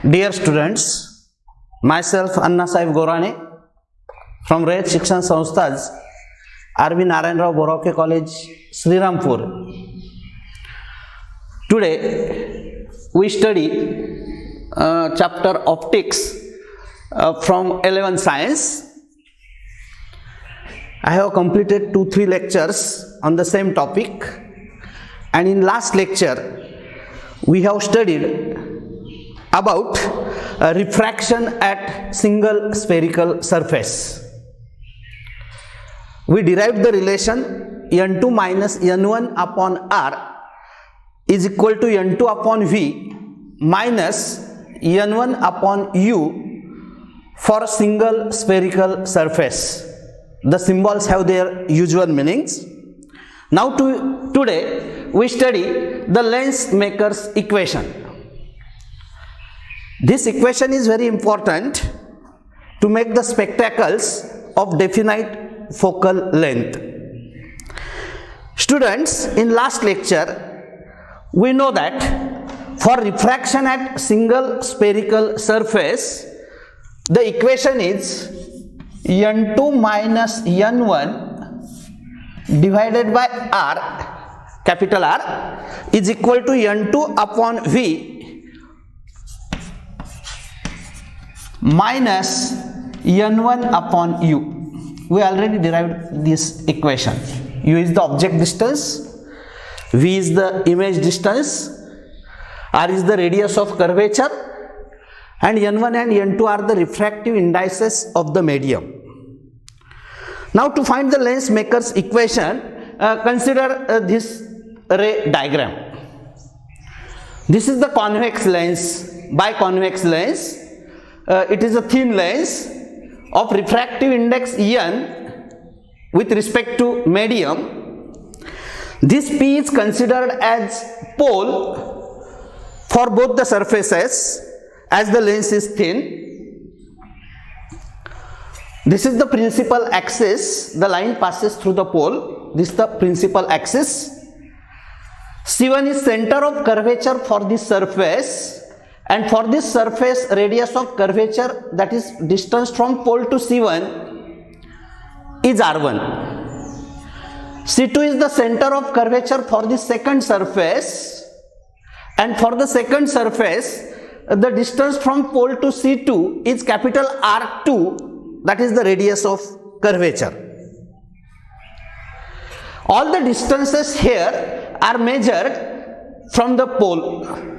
Dear students, myself Anna Sahib Gorane from Rayat Shikshan Sanstha's R.V. Narayan Rao Borake College, Srirampur. Today we study chapter optics from 11 science. I have completed 2-3 lectures on the same topic, and in last lecture we have studied about refraction at single spherical surface. We derived the relation n2 minus n1 upon r is equal to n2 upon v minus n1 upon u for single spherical surface. The symbols have their usual meanings. Now today we study the lens maker's equation. This equation is very important to make the spectacles of definite focal length. Students, in last lecture we know that for refraction at single spherical surface, the equation is n2 minus n1 divided by r, capital R, is equal to n2 upon v minus n1 upon u. We already derived this equation. U is the object distance, v is the image distance, r is the radius of curvature, and n1 and n2 are the refractive indices of the medium. Now to find the lens maker's equation, consider this ray diagram. This is the convex lens, biconvex lens. It is a thin lens of refractive index n with respect to medium. This P is considered as pole for both the surfaces as the lens is thin. This is the principal axis. The line passes through the pole. This is the principal axis. C1 is center of curvature for this surface, and for this surface radius of curvature, that is distance from pole to C1, is R1. C2 is the center of curvature for the second surface, and for the second surface the distance from pole to C2 is capital R2, that is the radius of curvature. All the distances here are measured from the pole.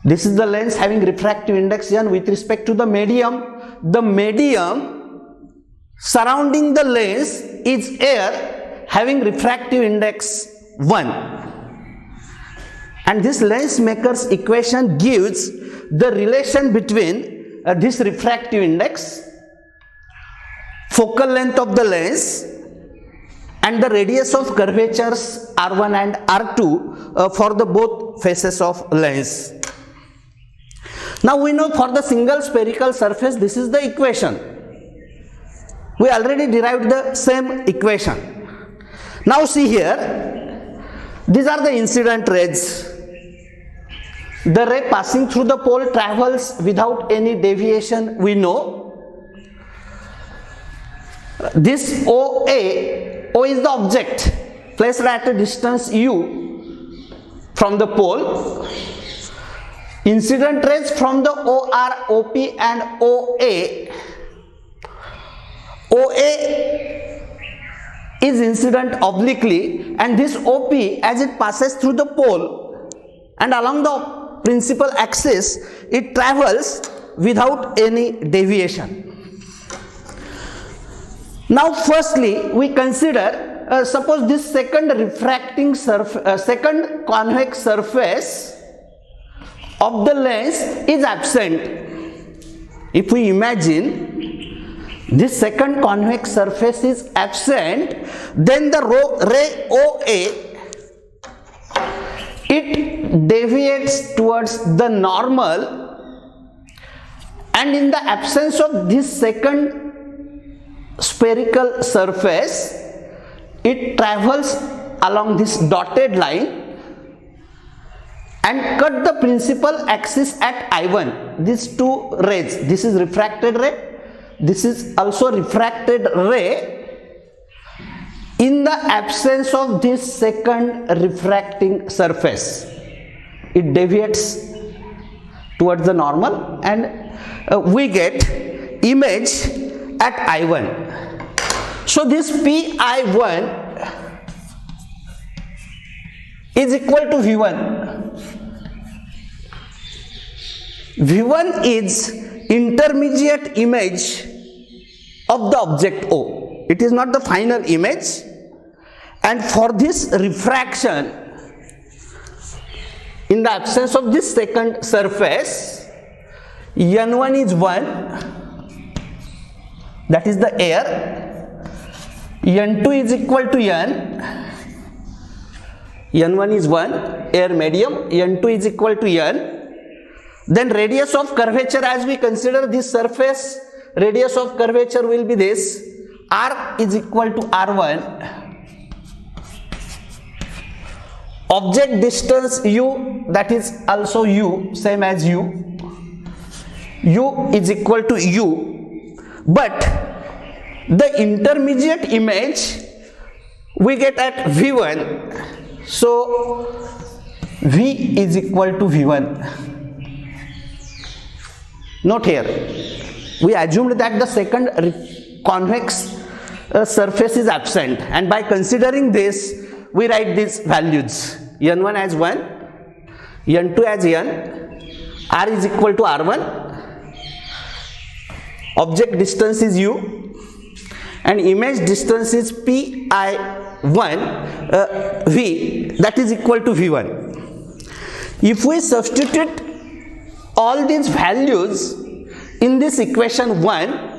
This is the lens having refractive index n with respect to the medium. The medium surrounding the lens is air having refractive index 1. And this lens maker's equation gives the relation between this refractive index, focal length of the lens, and the radius of curvatures R1 and R2 for the both faces of lens. Now we know for the single spherical surface, this is the equation. We already derived the same equation. Now see here, these are the incident rays. The ray passing through the pole travels without any deviation, we know. This OA, O is the object placed at a distance u from the pole. Incident rays from the OR, OP and OA. OA is incident obliquely, and this OP, as it passes through the pole and along the principal axis, it travels without any deviation. Now firstly we consider, suppose this second refracting surface, second convex surface of the lens is absent. If we imagine this second convex surface is absent, then the ray OA, it deviates towards the normal, and in the absence of this second spherical surface, it travels along this dotted line and cut the principal axis at I1. These two rays, this is refracted ray, this is also refracted ray. In the absence of this second refracting surface, it deviates towards the normal, and we get image at I1. So this PI1 is equal to V1. V1 is intermediate image of the object O. It is not the final image, and for this refraction, in the absence of this second surface, N1 is 1, that is the air, N2 is equal to N, N1 is 1, air medium, N2 is equal to N. Then radius of curvature, as we consider this surface, radius of curvature will be this, R is equal to R1. Object distance U, that is also U, same as U. U is equal to U. But the intermediate image we get at V1. So V is equal to V1. Note here, we assumed that the second convex surface is absent, and by considering this, we write these values, N1 as 1, N2 as N, R is equal to R1, object distance is U, and image distance is PI1 V, that is equal to V1. If we substitute all these values in this equation 1,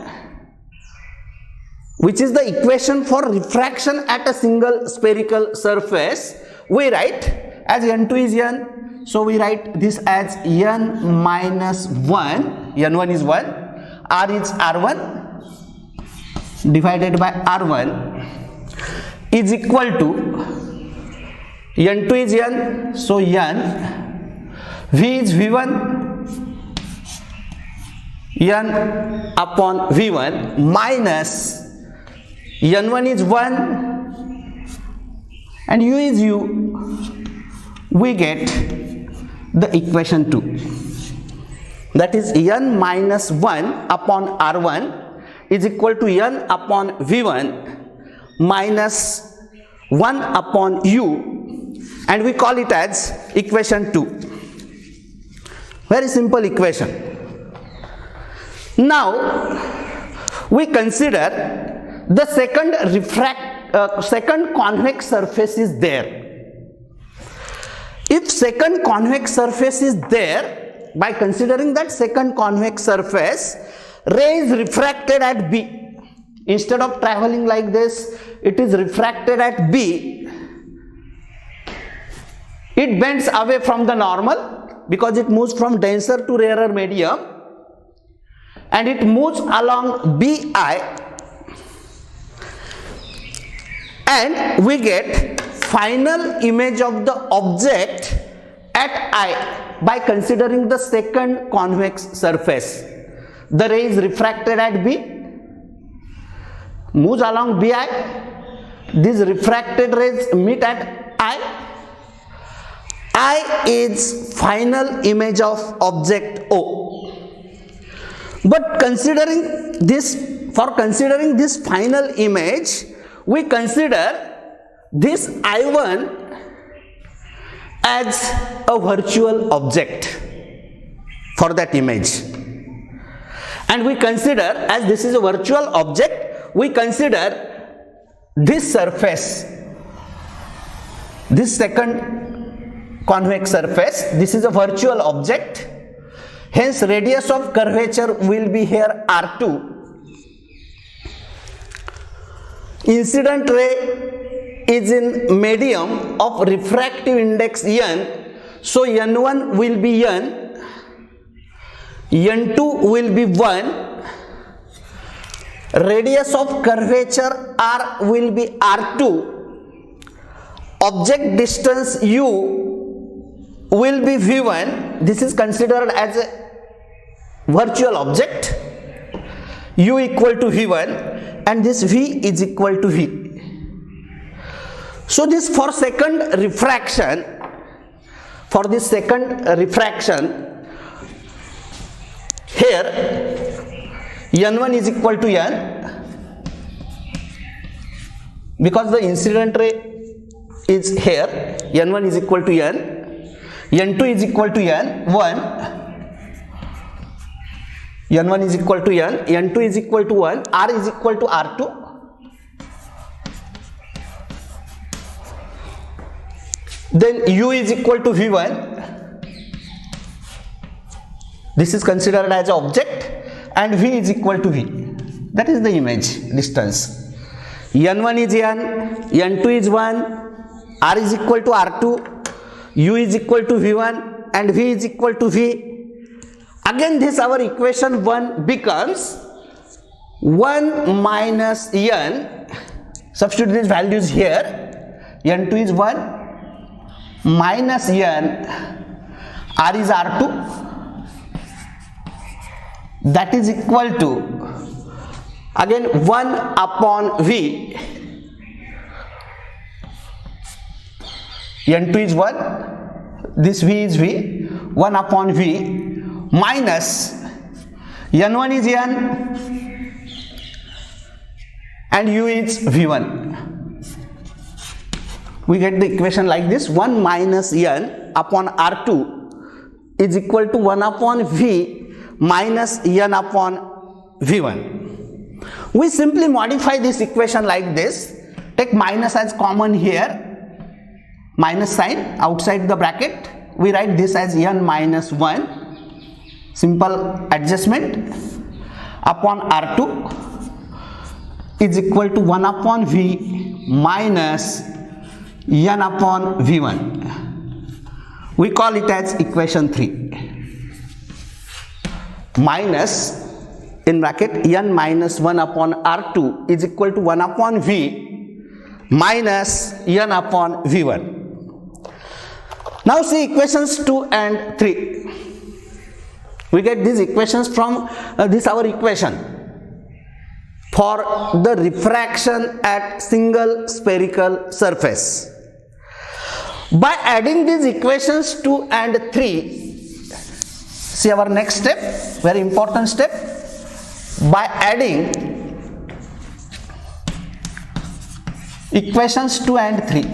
which is the equation for refraction at a single spherical surface, we write as N2 is N, so we write this as N minus 1, N1 is 1, R is R1 divided by R1 is equal to N2 is N, so N, V is V1, N upon V1 minus N1 is 1 and U is U. We get the equation 2. That is N minus 1 upon R1 is equal to N upon V1 minus 1 upon U, and we call it as equation 2. Very simple equation. Now we consider the second convex surface is there. If second convex surface is there, by considering that second convex surface, ray is refracted at B. Instead of traveling like this, it is refracted at B. It bends away from the normal because it moves from denser to rarer medium, and it moves along BI, and we get final image of the object at I by considering the second convex surface. The ray is refracted at B, moves along BI, these refracted rays meet at I. I is final image of object O. But considering this, for considering this final image, we consider this I1 as a virtual object for that image. And we consider, as this is a virtual object, we consider this surface, this second convex surface, this is a virtual object. Hence radius of curvature will be here R2. Incident ray is in medium of refractive index N, so N1 will be N, N2 will be 1, radius of curvature R will be R2, object distance U will be V1. This is considered as a virtual object. U equal to V1 and this V is equal to V. So this for second refraction, here N1 is equal to N, because the incident ray is here, N1 is equal to N, N2 is equal to N1, N1 is equal to N, N2 is equal to 1, R is equal to R2. Then U is equal to V1. This is considered as an object and V is equal to V. That is the image distance. N1 is N, N2 is 1, R is equal to R2, U is equal to V1 and V is equal to V. Again this our equation 1 becomes 1 minus N, substitute these values here, N2 is 1 minus N, R is R2, that is equal to again 1 upon V, N2 is 1, this V is V, 1 upon V minus N1 is N and U is V1. We get the equation like this, 1 minus N upon R2 is equal to 1 upon V minus N upon V1. We simply modify this equation like this, take minus as common here, minus sign outside the bracket, we write this as N minus 1, simple adjustment, upon R2 is equal to 1 upon V minus N upon V1. We call it as equation 3. Minus in bracket N minus 1 upon R2 is equal to 1 upon V minus N upon V1. Now see equations 2 and 3. We get these equations from this our equation for the refraction at single spherical surface. By adding these equations 2 and 3, see our next step, very important step, by adding equations 2 and 3.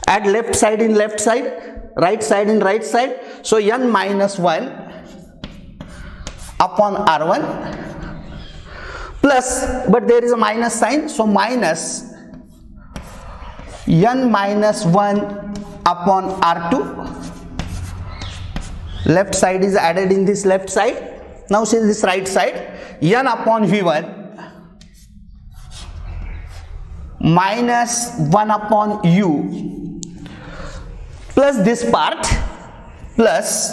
Add left side in left side, right side in right side. So N minus 1 upon R1 plus, but there is a minus sign, so minus N minus 1 upon R2. Left side is added in this left side. Now see this right side, N upon V1 minus 1 upon U plus this part plus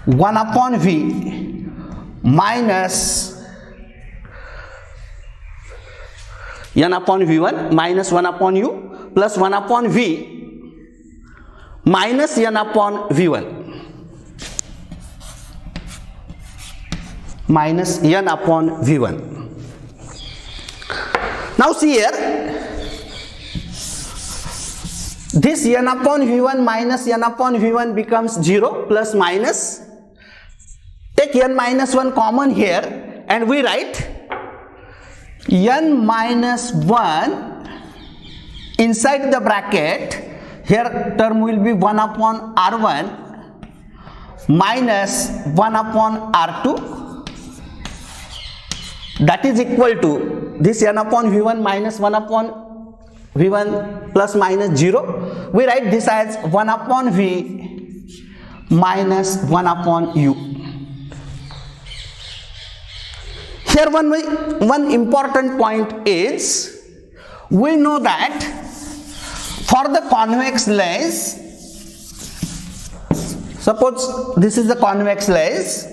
1 upon V minus N upon V1 minus 1 upon U plus 1 upon V minus N upon V1 minus N upon V1. Now see here, this N upon V1 minus N upon V1 becomes 0 plus minus. Take N minus 1 common here and we write N minus 1 inside the bracket. Here term will be 1 upon R1 minus 1 upon R2. That is equal to this N upon V1 minus 1 upon V1 plus minus 0. We write this as 1 upon V minus 1 upon U. Here one important point is, we know that for the convex lens, suppose this is the convex lens,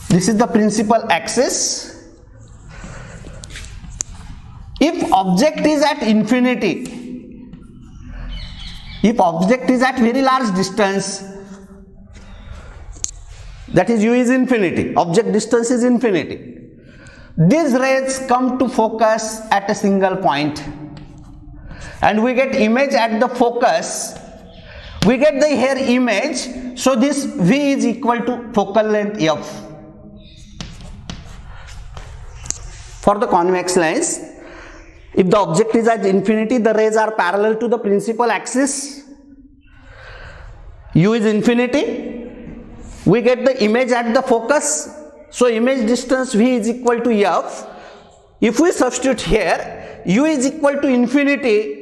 This is the principal axis. If object is at infinity, if object is at very large distance, that is u is infinity, object distance is infinity, these rays come to focus at a single point and we get image at the focus, we get the here image, so this V is equal to focal length f. For the convex lens, if the object is at infinity, the rays are parallel to the principal axis, u is infinity, we get the image at the focus, so image distance V is equal to f. If we substitute here, u is equal to infinity,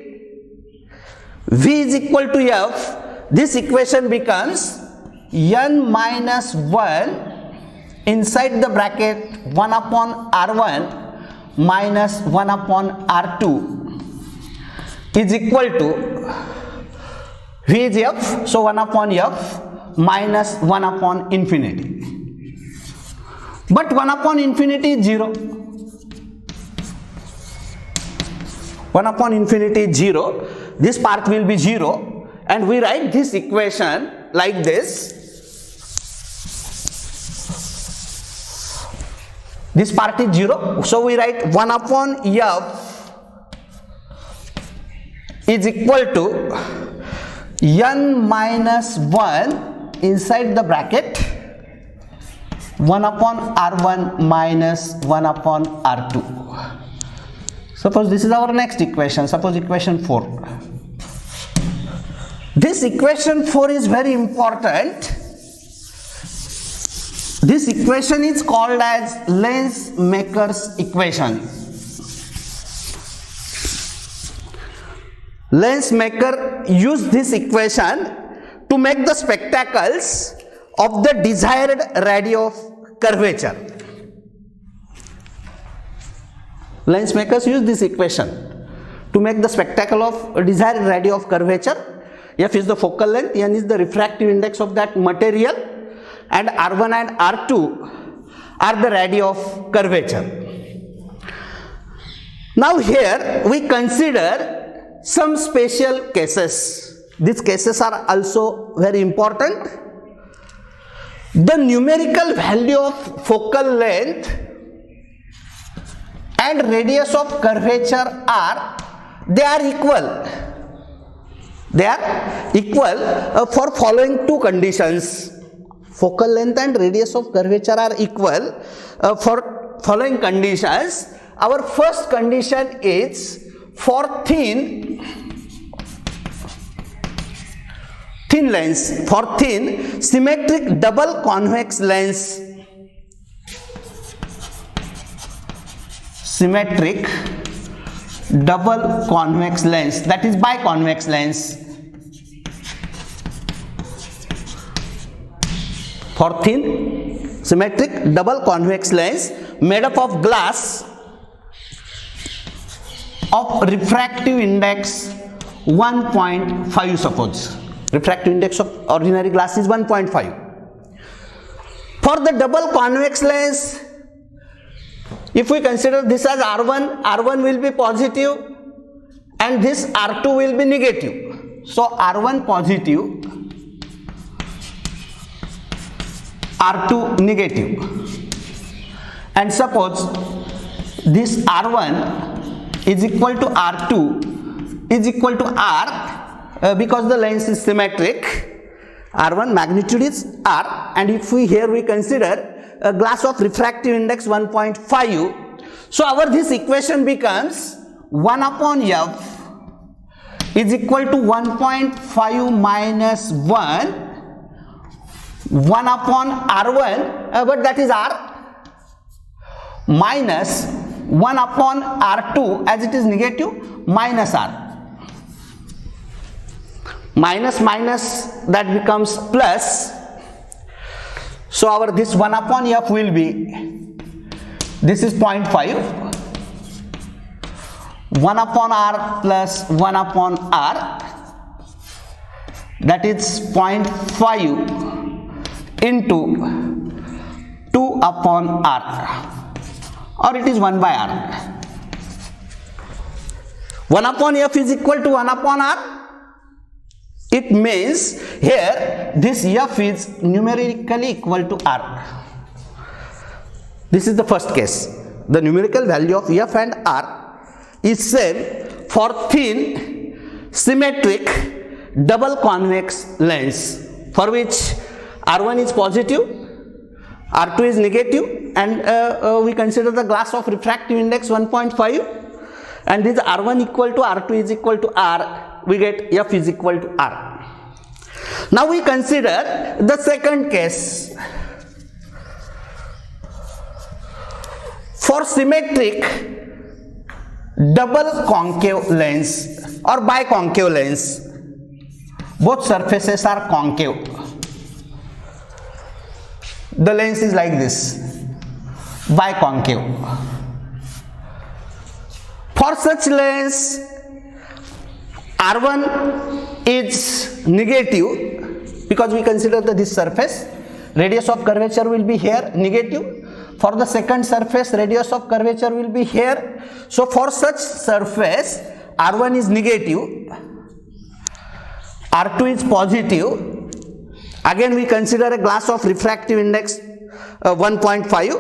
V is equal to f, this equation becomes n minus 1 inside the bracket 1 upon r1 minus 1 upon r2 is equal to V is f, so 1 upon f minus 1 upon infinity. But 1 upon infinity is 0. 1 upon infinity is 0. This part will be 0. And we write this equation like this. This part is 0. So we write 1 upon f is equal to n minus 1 inside the bracket 1 upon r1 minus 1 upon r2. Suppose this is our next equation. Suppose equation 4. This equation 4 is very important. This equation is called as Lensmaker's equation. Lensmaker used this equation to make the spectacles of the desired radius of curvature. Lensmakers use this equation to make the spectacle of desired radius of curvature. F is the focal length, n is the refractive index of that material, and R1 and R2 are the radii of curvature. Now here we consider some special cases. These cases are also very important. The numerical value of focal length and radius of curvature they are equal. They are equal for following two conditions. Focal length and radius of curvature are equal for following conditions. Our first condition is for thin lens, for thin symmetric double convex lens. Symmetric double convex lens, that is biconvex lens. For thin symmetric double convex lens made up of glass of refractive index 1.5, suppose. Refractive index of ordinary glass is 1.5. For the double convex lens, if we consider this as R1, R1 will be positive and this R2 will be negative. So R1 positive, R2 negative. And suppose this R1 is equal to R2 is equal to R because the lens is symmetric. R1 magnitude is R, and if we here we consider a glass of refractive index 1.5, so our this equation becomes 1 upon F is equal to 1.5 minus 1 upon R1, but that is R, minus 1 upon R2 as it is negative minus R. Minus that becomes plus. So our this 1 upon F will be, this is 0.5, 1 upon R plus 1 upon R, that is 0.5 into 2 upon r, or it is 1 by r. 1 upon f is equal to 1 upon r. It means here this f is numerically equal to r. This is the first case. The numerical value of f and r is same for thin symmetric double convex lens, for which r1 is positive, r2 is negative, and we consider the glass of refractive index 1.5, and this r1 equal to r2 is equal to r, we get f is equal to r. Now we consider the second case. For symmetric double concave lens or biconcave lens, both surfaces are concave. The lens is like this, biconcave. For such lens, r1 is negative because we consider that this surface radius of curvature will be here negative. For the second surface, radius of curvature will be here. So for such surface, r1 is negative, r2 is positive. Again we consider a glass of refractive index 1.5,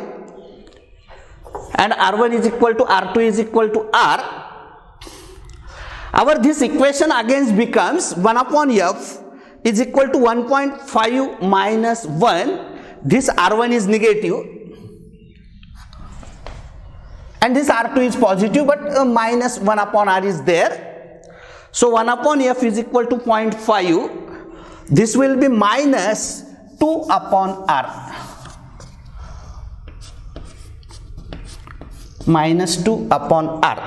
and r1 is equal to r2 is equal to r. Our this equation again becomes 1 upon f is equal to 1.5 minus 1. This r1 is negative and this r2 is positive, but minus 1 upon r is there. So 1 upon f is equal to 0.5. This will be minus 2 upon r. Minus 2 upon r.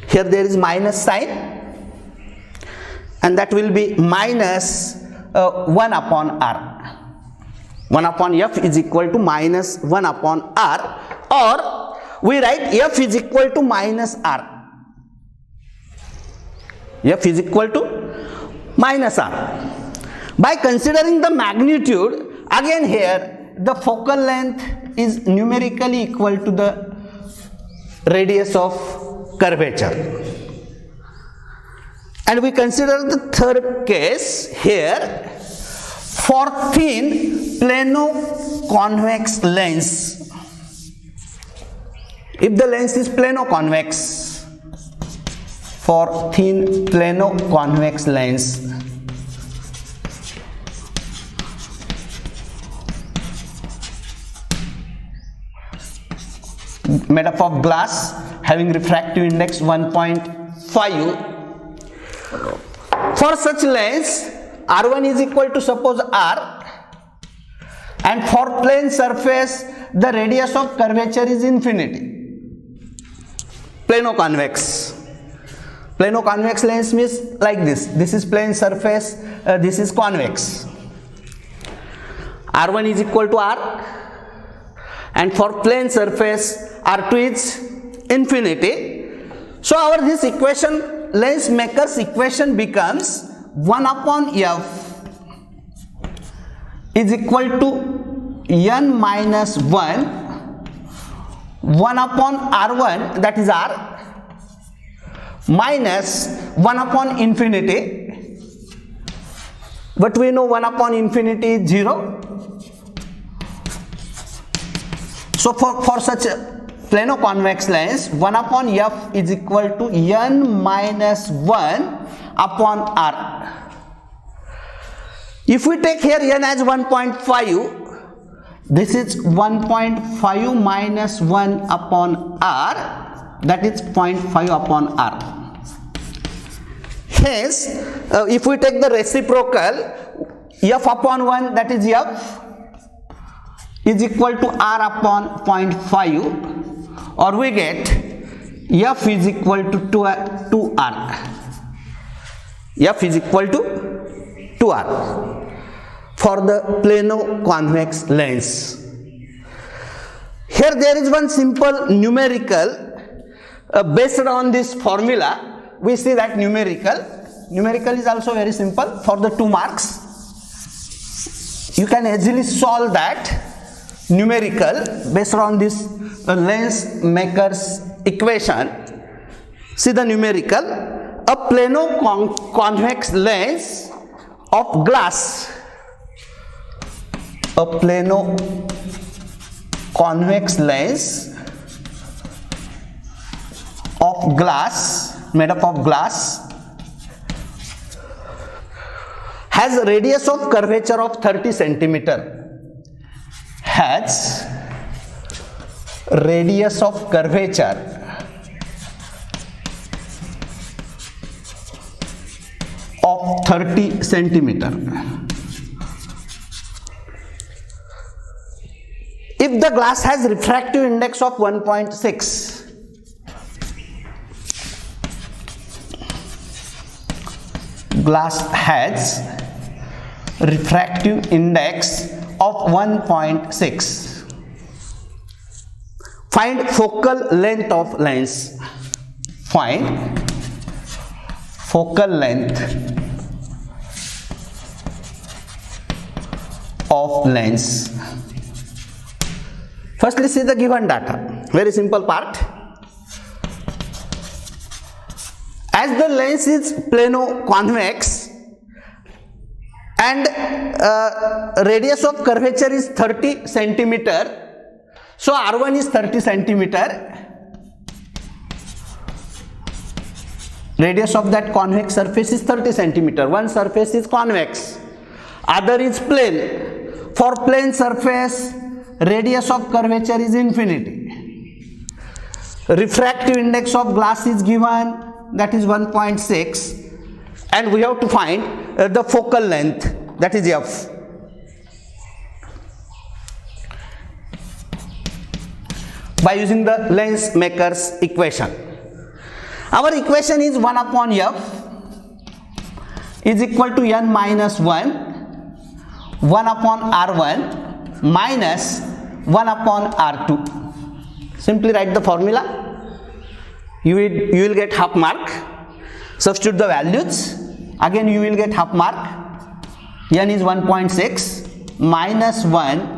Here there is minus sign, and that will be minus 1 upon r. 1 upon f is equal to minus 1 upon r, or we write f is equal to minus r. F is equal to minus r. By considering the magnitude, again here the focal length is numerically equal to the radius of curvature. And we consider the third case here. For thin plano-convex lens, if the lens is plano-convex, for thin plano-convex lens, made up of glass having refractive index 1.5, for such lens r1 is equal to suppose r, and for plane surface the radius of curvature is infinity. Plano-convex. Plano-convex lens means like this. This is plane surface, this is convex. r1 is equal to r, and for plane surface r2 is infinity. So our this equation, lens maker's equation becomes 1 upon f is equal to n minus 1 upon r1, that is r, minus 1 upon infinity, but we know 1 upon infinity is 0. So for such a plano-convex lens, 1 upon f is equal to n minus 1 upon r. If we take here n as 1.5, this is 1.5 minus 1 upon r, that is 0.5 upon r. Hence, if we take the reciprocal, f upon 1, that is f, is equal to r upon 0.5, or we get f is equal to 2r. F is equal to 2r for the plano-convex lens. Here there is one simple numerical based on this formula. We see that numerical is also very simple for the 2 marks. You can easily solve that numerical based on this lens maker's equation. See the numerical, a plano convex lens of glass, a plano convex lens of glass, made up of glass, has a radius of curvature of 30 centimeter, has radius of curvature of 30 centimeter. If the glass has refractive index of 1.6, glass has refractive index of 1.6. Find focal length of lens. Find focal length of lens. Firstly, see the given data. Very simple part. As the lens is plano convex and radius of curvature is 30 centimeter, so R1 is 30 centimeter. Radius of that convex surface is 30 centimeter. One surface is convex, other is plane. For plane surface, radius of curvature is infinity. Refractive index of glass is given, that is 1.6, and we have to find the focal length, that is f. By using the lens maker's equation. Our equation is 1 upon f is equal to n minus 1, 1 upon r1 minus 1 upon r2. Simply write the formula. You will get half mark. Substitute the values. Again you will get half mark. N is 1.6 minus 1,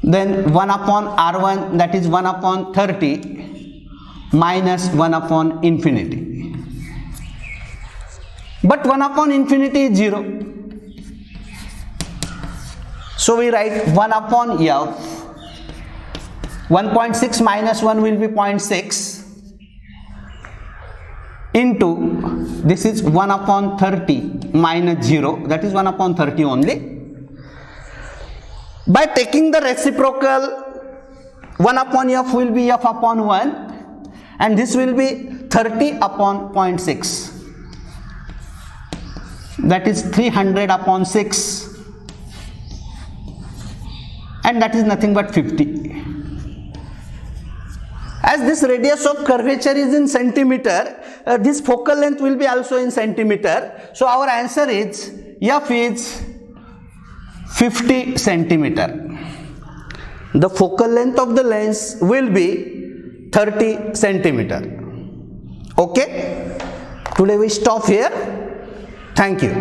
then 1 upon r1, that is 1 upon 30 minus 1 upon infinity. But 1 upon infinity is 0. So we write 1 upon f. 1.6 minus 1 will be 0.6 into, this is 1 upon 30 minus 0, that is 1 upon 30 only. By taking the reciprocal, 1 upon f will be f upon 1 and this will be 30 upon 0.6, that is 300 upon 6, and that is nothing but 50. As this radius of curvature is in centimeter, this focal length will be also in centimeter. So our answer is f is 50 centimeter. The focal length of the lens will be 30 centimeter. Okay? Today we stop here. Thank you.